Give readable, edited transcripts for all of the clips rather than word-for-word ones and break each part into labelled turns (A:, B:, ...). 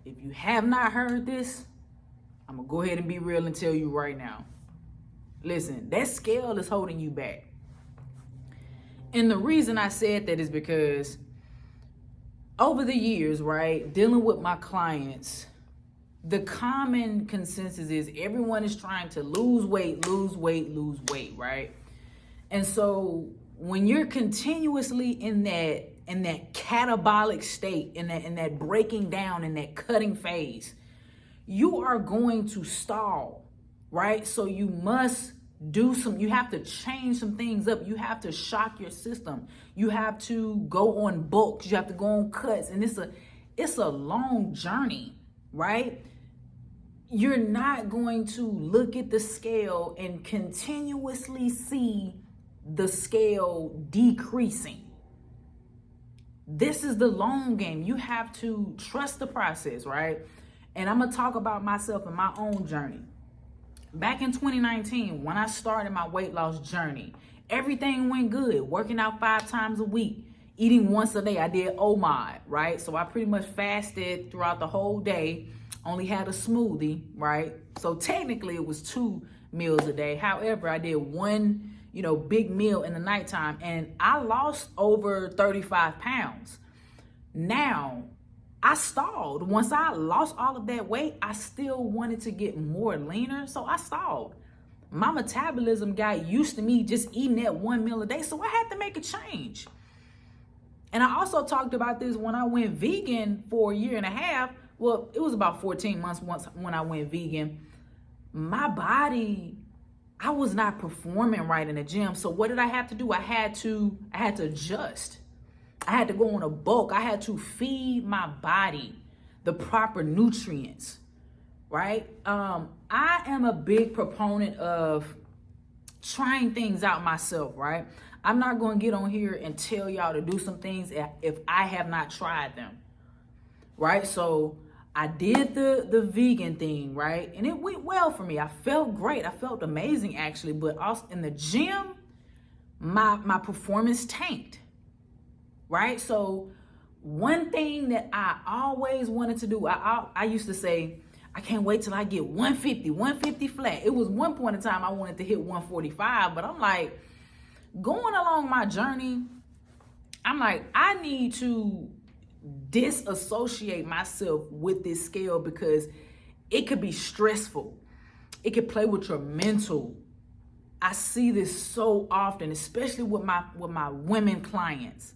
A: If you have not heard this, I'm going to go ahead and be real and tell you right now. Listen, that scale is holding you back. And the reason I said that is because over the years, right, dealing with my clients, the common consensus is everyone is trying to lose weight, right? And so when you're continuously in that catabolic state, in that breaking down, in that cutting phase, you are going to stall, right? So you must you have to change some things up. You have to shock your system. You have to go on bulks. You have to go on cuts. And it's a long journey, right? You're not going to look at the scale and continuously see the scale decreasing. This is the long game. You have to trust the process, right? And I'm going to talk about myself and my own journey. Back in 2019, when I started my weight loss journey, everything went good. Working out 5 times a week, eating once a day. I did OMAD, right? So I pretty much fasted throughout the whole day, only had a smoothie, right? So technically it was 2 meals a day. However, I did one, big meal in the nighttime, and I lost over 35 pounds. Now, I stalled. Once I lost all of that weight, I still wanted to get more leaner, so I stalled. My metabolism got used to me just eating that 1 meal a day, so I had to make a change. And I also talked about this when I went vegan for a year and a half. Well, it was about 14 months when I went vegan. My body, I was not performing right in the gym. So what did I have to do? I had to adjust. I had to go on a bulk. I had to feed my body the proper nutrients, right? I am a big proponent of trying things out myself, right? I'm not going to get on here and tell y'all to do some things if I have not tried them, right? So I did the vegan thing, right? And it went well for me. I felt great. I felt amazing, actually. But also in the gym, my performance tanked. Right? So one thing that I always wanted to do, I used to say, I can't wait till I get 150 flat. It was one point in time I wanted to hit 145, but I'm like, going along my journey, I'm like, I need to disassociate myself with this scale because it could be stressful. It could play with your mental. I see this so often, especially with my women clients.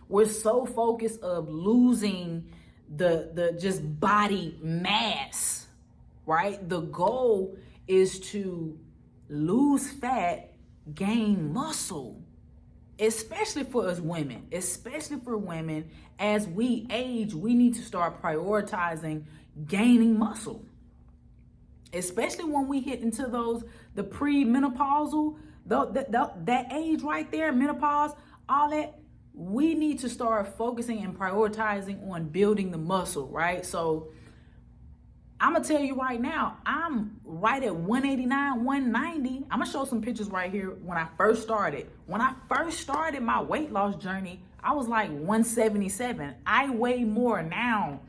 A: We're so focused of losing the just body mass, right? The goal is to lose fat, gain muscle, especially for us women, as we age, we need to start prioritizing gaining muscle, especially when we hit into the pre-menopausal, that age right there, menopause, all that. We need to start focusing and prioritizing on building the muscle, right? So I'm going to tell you right now, I'm right at 189, 190. I'm going to show some pictures right here when I first started. When I first started my weight loss journey, I was like 177. I weigh more now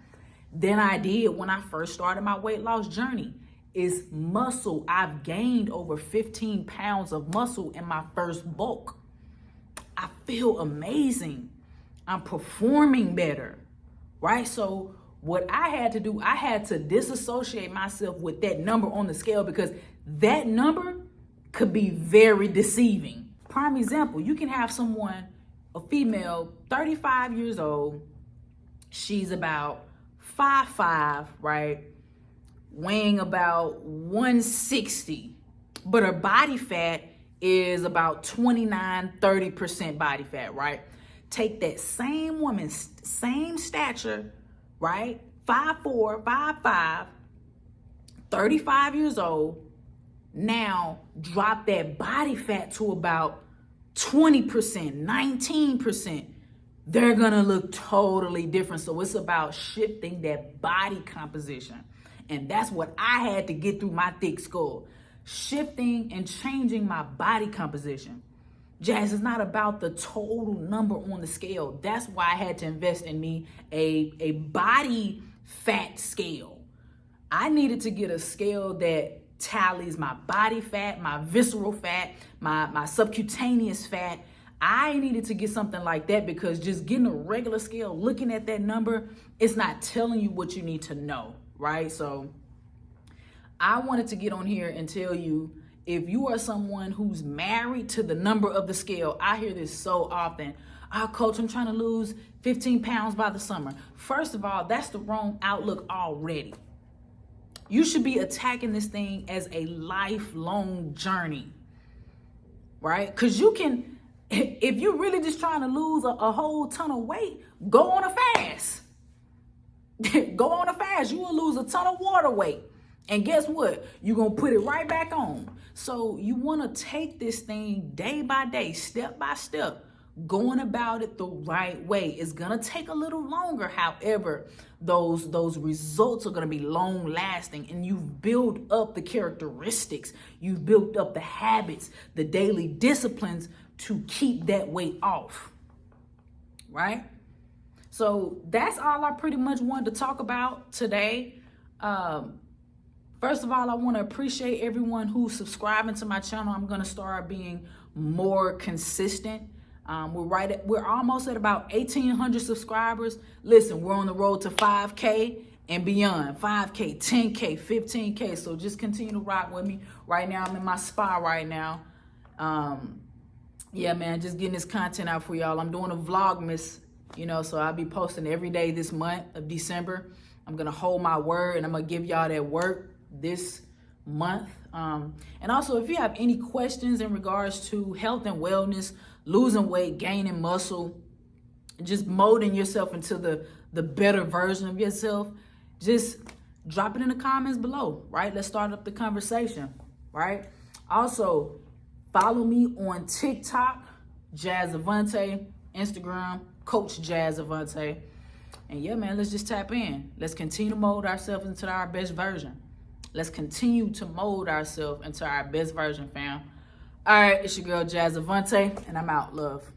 A: than I did when I first started my weight loss journey. It's muscle. I've gained over 15 pounds of muscle in my first bulk. I feel amazing. I'm performing better, right? So what I had to do, I had to disassociate myself with that number on the scale because that number could be very deceiving. Prime example, you can have someone, a female, 35 years old. She's about 5'5", right? Weighing about 160, but her body fat is about 29-30% body fat, right? Take that same woman, same stature, right? 5'4", 5'5", 35 years old. Now drop that body fat to about 20%, 19%. They're gonna look totally different. So it's about shifting that body composition. And that's what I had to get through my thick skull. Shifting and changing my body composition. Jazz, it's not about the total number on the scale. That's why I had to invest in me a body fat scale. I needed to get a scale that tallies my body fat, my visceral fat, my subcutaneous fat. I needed to get something like that because just getting a regular scale, looking at that number, it's not telling you what you need to know, right? So I wanted to get on here and tell you, if you are someone who's married to the number of the scale, I hear this so often. Oh, coach, I'm trying to lose 15 pounds by the summer. First of all, that's the wrong outlook already. You should be attacking this thing as a lifelong journey, right? Because you can, if you're really just trying to lose a whole ton of weight, go on a fast. Go on a fast. You will lose a ton of water weight. And guess what? You're going to put it right back on. So you want to take this thing day by day, step by step, going about it the right way. It's going to take a little longer. However, those results are going to be long lasting, and you've built up the characteristics. You've built up the habits, the daily disciplines to keep that weight off. Right? So that's all I pretty much wanted to talk about today. First of all, I want to appreciate everyone who's subscribing to my channel. I'm going to start being more consistent. We're almost at about 1,800 subscribers. Listen, we're on the road to 5K and beyond. 5K, 10K, 15K. So just continue to rock with me. Right now, I'm in my spa right now. Yeah, man, just getting this content out for y'all. I'm doing a Vlogmas, so I'll be posting every day this month of December. I'm going to hold my word, and I'm going to give y'all that work this month. And also, if you have any questions in regards to health and wellness, losing weight, gaining muscle, just molding yourself into the better version of yourself, just drop it in the comments below, right? Let's start up the conversation, right? Also, follow me on TikTok, Jazz Avantí, Instagram, Coach Jazz Avantí. And yeah, man, let's just tap in. Let's continue to mold ourselves into our best version. Let's continue to mold ourselves into our best version, fam. All right, it's your girl, Jazz Avantí, and I'm out. Love.